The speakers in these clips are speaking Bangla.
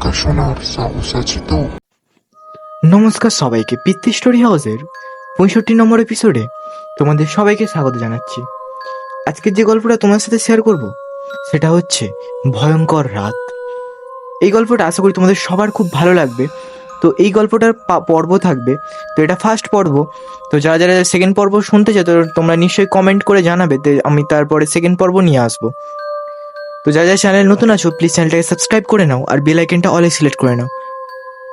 দেখাশোনার সাহস আছে তো? নমস্কার সবাইকে, পিতৃ স্টোরি হাউসের 65 নম্বর এপিসোডে তোমাদের সবাইকে স্বাগত জানাচ্ছি। আজকের যে গল্পটা তোমার সাথে শেয়ার করব সেটা হচ্ছে ভয়ঙ্কর রাত। এই গল্পটা আশা করি তোমাদের সবার খুব ভালো লাগবে। তো এই গল্পটার পর্ব থাকবে, তো এটা ফার্স্ট পর্ব। তো যারা যারা সেকেন্ড পর্ব শুনতে চাও তো তোমরা নিশ্চয়ই কমেন্ট করে জানাবে, তো আমি তারপরে সেকেন্ড পর্ব নিয়ে আসবো। তো যারা যারা চ্যানেল নতুন আছো প্লিজ চ্যানেলটাকে সাবস্ক্রাইব করে নাও আর বেল আইকনটা অলে সিলেক্ট করে নাও,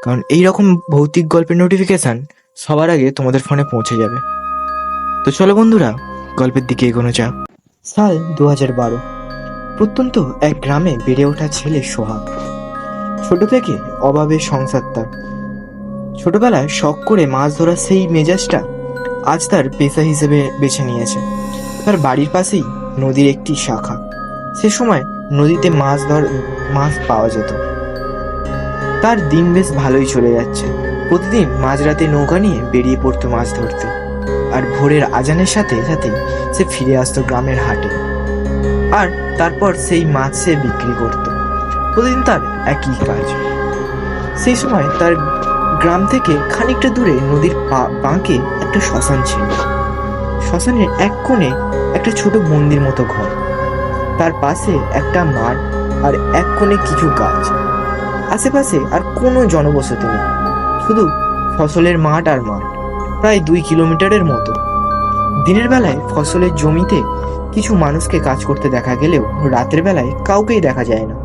কারণ এইরকম ভৌতিক গল্পের নোটিফিকেশান সবার আগে তোমাদের ফোনে পৌঁছে যাবে। তো চলো বন্ধুরা, গল্পের দিকে এগোনো যাক। সাল 2012। প্রত্যন্ত এক গ্রামে বেড়ে ওঠা ছেলে সোহাগ। ছোট থেকে অভাবের সংসার তার। ছোটবেলায় শখ করে মাছ ধরার সেই মেজাজটা আজ তার পেশা হিসেবে বেছে নিয়েছে। তার বাড়ির পাশেই নদীর একটি শাখা। সে সময় নদীতে মাছ পাওয়া যেত। তার দিন বেশ ভালোই চলে যাচ্ছে। প্রতিদিন মাঝরাতে নৌকা নিয়ে বেরিয়ে পড়তো মাছ ধরতে, আর ভোরের আজানের সাথে সাথেই সে ফিরে আসতো গ্রামের হাটে, আর তারপর সেই মাছ সে বিক্রি করত। প্রতিদিন তার একই কাজ। সেই সময় তার গ্রাম থেকে খানিকটা দূরে নদীর বাঁকে একটা শ্মশান ছিল। শ্মশানের এক কোণে একটা ছোট মন্দির মতো ঘর, তার পাশে একটা মাঠ, আর এক কোণে কিছু গাছ। আশেপাশে আর কোনো জনবসতি নেই, শুধু ফসলের মাঠ আর মাঠ, প্রায় 2 কিলোমিটারের মতো। দিনের বেলায় ফসলের জমিতে কিছু মানুষকে কাজ করতে দেখা গেলেও রাতের বেলায় কাউকেই দেখা যায় না।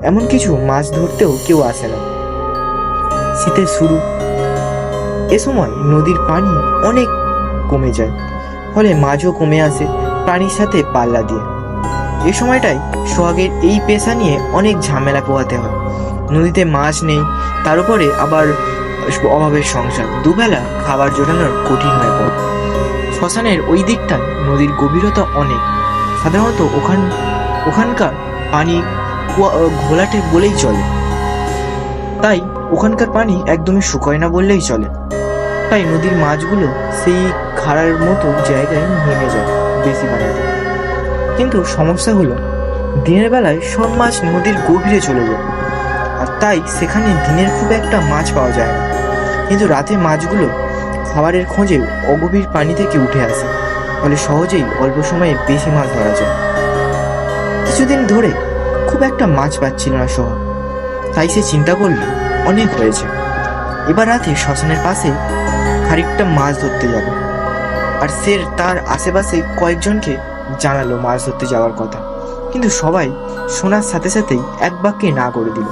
এমন কিছু মাছ ধরতেও কেউ আসে না। শীতের শুরু, এ সময় নদীর পানি অনেক কমে যায়, ফলে মাছও কমে আসে পানির সাথে পাল্লা দিয়ে। এই সময়টাই সোহাগের এই পেশা নিয়ে অনেক ঝামেলা পোহাতে হয়। নদীতে মাছ নেই, তার উপরে আবার অভাবের সংসার, দুবেলা খাবার জোটানোর কঠিন হয়ে পড়ে। শ্মশানের ওই দিকটায় নদীর গভীরতা অনেক। সাধারণত ওখানকার পানি ঘোলাটে বলেই চলে, তাই ওখানকার পানি একদমই শুকোয় না বললেই চলে। তাই নদীর মাছগুলো সেই খাড়ার মতো জায়গায় নেমে যায় বেশি পানিতে। কিন্তু সমস্যা হলো, দিনের বেলায় সব মাছ নদীর গভীরে চলে যায়, আর তাই সেখানে দিনের খুব একটা মাছ পাওয়া যায় না। কিন্তু রাতে মাছগুলো খাবারের খোঁজে অগভীর পানি থেকে উঠে আসে, ফলে সহজেই অল্প সময়ে বেশি মাছ ধরা যায়। কিছুদিন ধরে খুব একটা মাছ পাচ্ছিল না সোহাগ, তাই সে চিন্তা করল অনেক হয়েছে, এবার রাতে শ্মশানের পাশে খানিকটা মাছ ধরতে যাবে। আর সে তার আশেপাশে কয়েকজনকে জানালো মাছ ধরতে যাওয়ার কথা, কিন্তু সবাই শোনার সাথে সাথেই এক বাক্যে না করে দিল,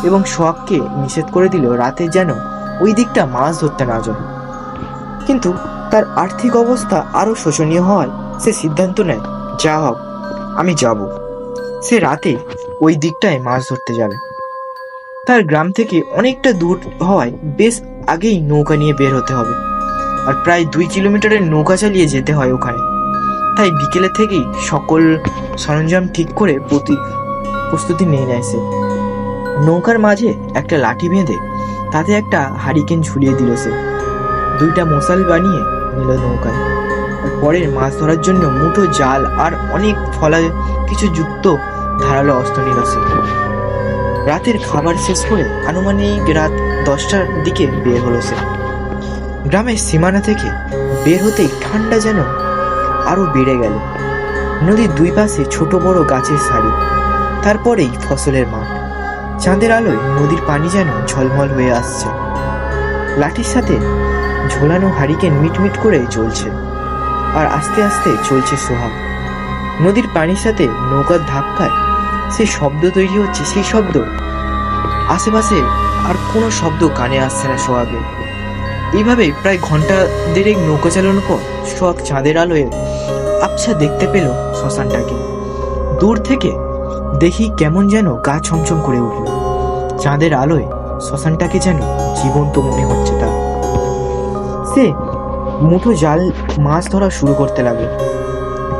এবং সোহাগকে নিষেধ করে দিল রাতে যেন ওই দিকটা মাছ ধরতে না যায়। কিন্তু তার আর্থিক অবস্থা আরো শোচনীয় হওয়ায় সে সিদ্ধান্ত নেয়, যা হোক আমি যাব। সে রাতে ওই দিকটায় মাছ ধরতে যাবে। তার গ্রাম থেকে অনেকটা দূর হওয়ায় বেশ আগেই নৌকা নিয়ে বের হতে হবে, আর প্রায় 2 কিলোমিটারের নৌকা চালিয়ে যেতে হয় ওখানে। তাই বিকেলে থেকেই সকল সরঞ্জাম ঠিক করে প্রস্তুতি নিয়ে নেয় সে। নৌকার মাঝে একটা লাঠি বেঁধে তাতে একটা হারিকেন ঝুলিয়ে দিল সে। 2টা মশাল বানিয়ে নিল নৌকায়, আর পরের মাছ ধরার জন্য মুঠো জাল আর অনেক ফলা কিছু যুক্ত ধারালো অস্ত্র নিল সে। রাতের খাবার শেষ করে আনুমানিক রাত 10টার দিকে বের হলো সে। গ্রামের সীমানা থেকে বের হতেই ঠান্ডা যেন আরো বেড়ে গেল। নদীর 2 পাশে ছোট বড় গাছের সারি, তারপরেই ফসলের মাঠ। চাঁদের আলোয় নদীর পানি যেন ঝলমল হয়ে আসছে। লাঠির সাথে ঝোলানো হারিকেন মিটমিট করে চলছে, আর আস্তে আস্তে চলছে সোহাগ। নদীর পানির সাথে নৌকার ধাক্কায় সেই শব্দ তৈরি হচ্ছে, সেই শব্দ আশেপাশে আর কোনো শব্দ কানে আসছে না সোহাগের। এইভাবে প্রায় ঘন্টা দেড়েক নৌকা চালানোর পর সোহাগ চাঁদের আলোয় আবছা দেখতে পেল শ্মশানটাকে। দূর থেকে দেখি কেমন যেন গা ছমছম করে উঠল। চাঁদের আলোয় শ্মশানটাকে যেন জীবন্ত মনে হচ্ছে তার। সে মুঠো জাল মাছ ধরা শুরু করতে লাগলো।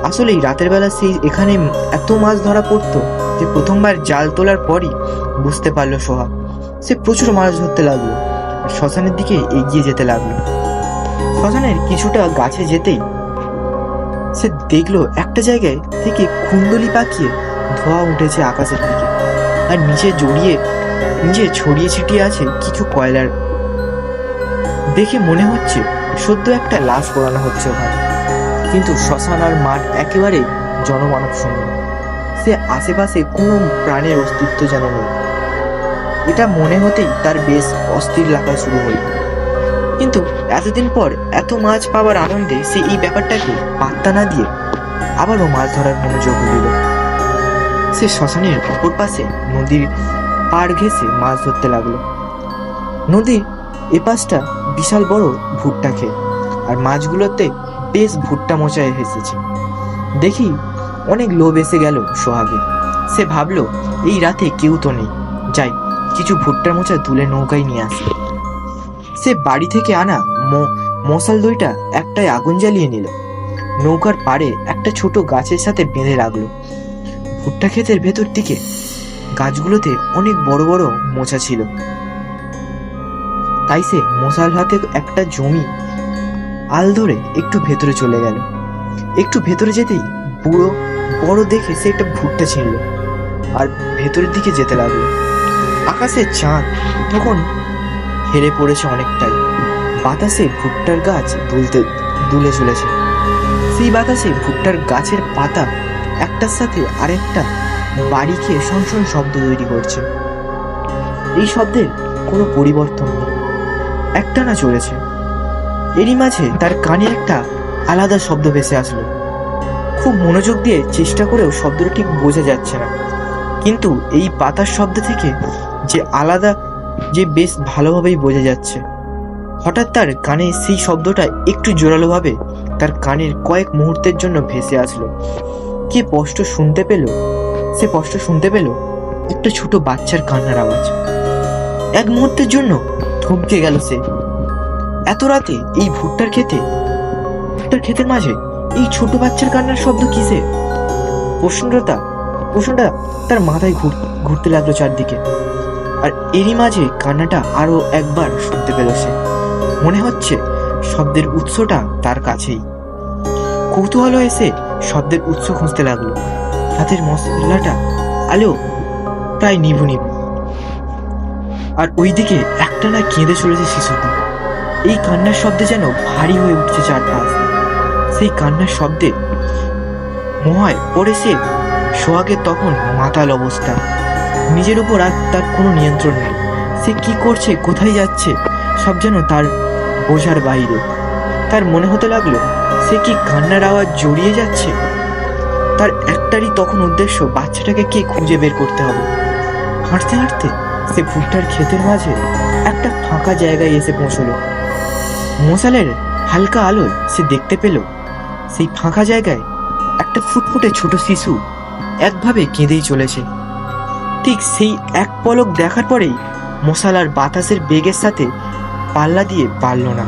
আসলেই রাতের বেলা সেই এখানে এত মাছ ধরা পড়তো যে প্রথমবার জাল তোলার পরই বুঝতে পারলো সোহাগ। সে প্রচুর মাছ ধরতে লাগলো আর শ্মশানের দিকে এগিয়ে যেতে লাগলো। শ্মশানের কিছুটা গাছে যেতেই সে দেখলো একটা জায়গায় থেকে কুণ্ডলি পাকিয়ে ধোঁয়া উঠেছে আকাশের দিকে, আর নিচে জড়িয়ে নিচে ছড়িয়ে ছিটিয়ে আছে কিছু কয়লার। দেখে মনে হচ্ছে সদ্য একটা লাশ পোড়ানো হচ্ছে ওখানে। কিন্তু শ্মশান আর মাঠ একেবারে জনমানব শূন্য। সে আশেপাশে কোনো প্রাণের অস্তিত্ব যেন নেই। এটা মনে হতেই তার বেশ অস্থির লাগা শুরু হলো। কিন্তু এতদিন পর এত মাছ পাওয়ার আনন্দে সে এই ব্যাপারটাকে পাত্তা না দিয়ে আবারও মাছ ধরার মনোযোগ দিল। সে শ্মশানের অপর পাশে নদীর পাড় ঘেঁষে মাছ ধরতে লাগলো। নদীর এপাশটা বিশাল বড় ভুট্টা খেত, আর মাছগুলোতে বেশ ভুট্টা মোচায় এসেছে। দেখি অনেক লোভ এসে গেল সোহাগে। সে ভাবলো এই রাতে কেউ তো নেই, যাই কিছু ভুট্টার মোচা তুলে নৌকায় নিয়ে আসে। সে বাড়ি থেকে আনা মশাল দুইটা একটাই আগুন জ্বালিয়ে নিল। নৌকার পাড়ে একটা ছোট গাছের সাথে বেঁধে রাখলো। ভুট্টা ক্ষেতের ভেতর দিকে গাছগুলোতে অনেক বড় বড় মোচা ছিল। তাই সে মশাল হাতে একটা জমি আল ধরে একটু ভেতরে চলে গেল। একটু ভেতরে যেতেই বুড়ো বড় দেখে সে একটা ভুট্টা ছিঁড়ল আর ভেতরের দিকে যেতে লাগলো। আকাশে চাঁদ তখন হেরে পড়েছে অনেকটাই। বাতাসে ভুট্টার গাছ দুলে চলেছে। সেই বাতাসে ভুট্টার গাছের পাতা একটার সাথে আরেকটা বাড়ি খেয়ে শনশন শব্দ তৈরি করছে। এই শব্দের কোনো পরিবর্তন নেই, একটানা চলেছে। এরই মাঝে তার কানে একটা আলাদা শব্দ ভেসে আসলো। খুব মনোযোগ দিয়ে চেষ্টা করেও শব্দটা ঠিক বোঝা যাচ্ছে না, কিন্তু এই পাতার শব্দ থেকে যে আলাদা যে বেশ ভালোভাবেই বোঝা যাচ্ছে। হঠাৎ তার কানে সেই শব্দটা একটু জোরালোভাবে তার কানের কয়েক মুহূর্তের জন্য ভেসে আসলো। সে স্পষ্ট শুনতে পেল একটা ছোট বাচ্চার কান্নার আওয়াজ। এক মুহূর্তের জন্য থমকে গেল সে। এত রাতে এই ভুট্টার ক্ষেতের মাঝে এই ছোট বাচ্চার কান্নার শব্দ কিসে? প্রশ্নটা তার মাথায় ঘুরতে লাগলো চারদিকে। আর এরই মাঝে কান্নাটা আরো একবার শুনতে পেল সে। মনে হচ্ছে শব্দের উৎসটা তার কাছেই। কৌতূহল এসে শব্দের উৎস খুঁজতে লাগলো। হাতের মশলাটা আলো প্রায় নিভু। আর ওইদিকে একটানা কেঁদে চলেছে শিশুটি। এই কান্নার শব্দে যেন ভারী হয়ে উঠছে চারপাশ। সেই কান্নার শব্দে মহায় পড়ে সে সোহাগের তখন মাতাল অবস্থা। নিজের উপর আর তার কোনো নিয়ন্ত্রণ নেই। সে কি করছে, কোথায় যাচ্ছে, সব যেন তার বোঝার বাইরে। তার মনে হতে লাগলো সে কি কান্নার আওয়াজ জড়িয়ে যাচ্ছে। তার একটারই তখন উদ্দেশ্য বাচ্চাটাকে কে খুঁজে বের করতে হবে। হাঁটতে হাঁটতে সে ভুট্টার ক্ষেতের মাঝে একটা ফাঁকা জায়গায় এসে পৌঁছলো। মশালের হালকা আলোয় সে দেখতে পেল সেই ফাঁকা জায়গায় একটা ফুটফুটে ছোট শিশু একভাবে কেঁদেই চলেছে। ঠিক সেই এক পলক দেখার পরেই মশাল আর বাতাসের বেগের সাথে পাল্লা দিয়ে পারল না।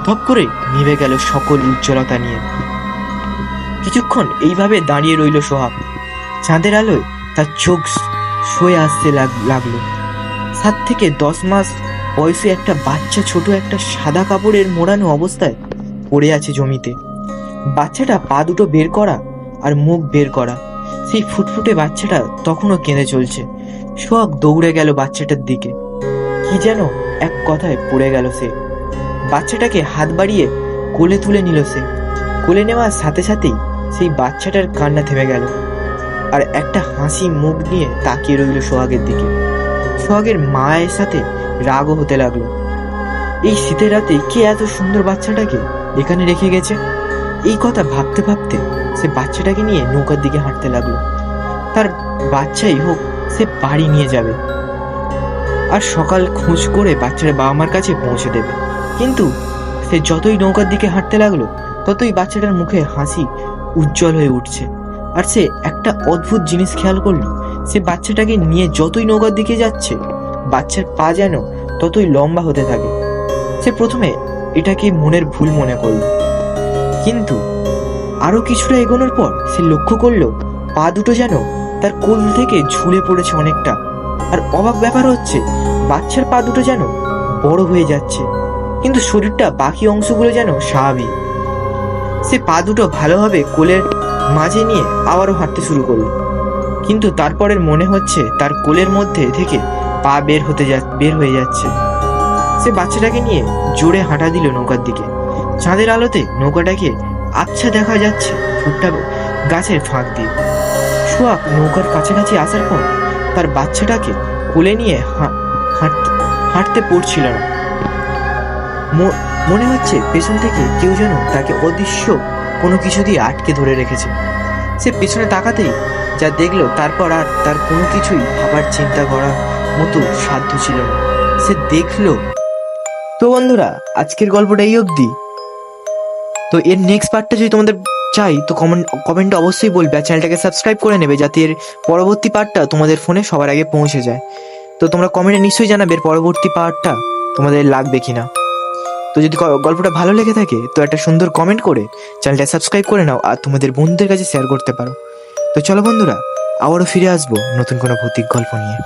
ধপ করে নিভে গেল সকল উজ্জ্বলতা নিয়ে। কিছুক্ষণ এইভাবে দাঁড়িয়ে রইল সোহাগ। চাঁদের আলোয় তার চোখ সয়ে আসতে লাগলো। 7 থেকে 10 মাস বয়সে একটা বাচ্চা ছোট একটা সাদা কাপড়ের মোড়ানো অবস্থায় পড়ে আছে জমিতে। বাচ্চাটা পা দুটো বের করা আর মুখ বের করা। সেই ফুটফুটে বাচ্চাটা তখনও কেঁদে চলছে। সোহাগ দৌড়ে গেল বাচ্চাটার দিকে। কি যেন এক কথায় পড়ে গেল সে। বাচ্চাটাকে হাত বাড়িয়ে কোলে তুলে নিল সে। কোলে নেওয়ার সাথে সাথেই সেই বাচ্চাটার কান্না থেমে গেল, আর একটা হাসি মুখ নিয়ে তাকিয়ে রইল সোহাগের দিকে। সোহাগের মায়ের সাথে রাগও হতে লাগলো। এই শীতের রাতে কে এত সুন্দর বাচ্চাটাকে এখানে রেখে গেছে? এই কথা ভাবতে ভাবতে সে বাচ্চাটাকে নিয়ে নৌকার দিকে হাঁটতে লাগলো। তার বাচ্চাই হোক, সে বাড়ি নিয়ে যাবে আর সকাল খোঁজ করে বাচ্চার বাবা মার কাছে পৌঁছে দেবে। কিন্তু সে যতই নৌকার দিকে হাঁটতে লাগলো ততই বাচ্চাটার মুখে হাসি উজ্জ্বল হয়ে উঠছে। আর সে একটা অদ্ভুত জিনিস খেয়াল করলো, সে বাচ্চাটাকে নিয়ে যতই নৌকার দিকে যাচ্ছে বাচ্চার পা যেন ততই লম্বা হতে থাকে। সে প্রথমে এটাকে মনের ভুল মনে করল, কিন্তু আরো কিছুটা এগোনোর পর সে লক্ষ্য করলো পা দুটো যেন তার কোল থেকে ঝুলে পড়েছে অনেকটা। আর অবাক ব্যাপার হচ্ছে বাচ্চার পা দুটো যেন বড় হয়ে যাচ্ছে, কিন্তু শরীরটা বাকি অংশগুলো যেন স্বাভাবিক। সে পা দুটো ভালোভাবে কোলের মাঝে নিয়ে আবারও হাঁটতে শুরু করলো, কিন্তু তারপরের মনে হচ্ছে তার কোলের মধ্যে থেকে পা বের হয়ে যাচ্ছে। সে বাচ্চাটাকে নিয়ে জোরে হাঁটা দিল নৌকার দিকে। চাঁদের আলোতে নৌকাটাকে আচ্ছা দেখা যাচ্ছে ভুট্টা গাছের ফাঁক দিয়ে। সোহাগ নৌকার কাছাকাছি আসার পর তার বাচ্চাটাকে কোলে নিয়ে হাঁটতে পড়ছিল না। মনে হচ্ছে পেছন থেকে কেউ যেন তাকে অদৃশ্য কোনো কিছু দিয়ে আটকে ধরে রেখেছে। সে পেছনে তাকাতেই যা দেখলো, তারপর আর তার কোনো কিছুই ভাবার চিন্তা করার মতো সাধ্য ছিল না। সে দেখলো। তো বন্ধুরা, আজকের গল্পটা এই অবধি। তো এর নেক্সট পার্টটা যদি তোমাদের চাই তো কমেন্টে অবশ্যই বলবে, আর চ্যানেলটাকে সাবস্ক্রাইব করে নেবে যাতে এর পরবর্তী পার্টটা তোমাদের ফোনে সবার আগে পৌঁছে যায়। তো তোমরা কমেন্টে নিশ্চয়ই জানাবে এর পরবর্তী পার্টটা তোমাদের লাগবে কিনা। তো যদি গল্পটা ভালো লেগে থাকে তো একটা সুন্দর কমেন্ট করে চ্যানেলটা সাবস্ক্রাইব করে নাও, আর তোমাদের বন্ধুদের কাছে শেয়ার করতে পারো। তো চলো বন্ধুরা, আবারও ফিরে আসবো নতুন কোনো ভৌতিক গল্প নিয়ে।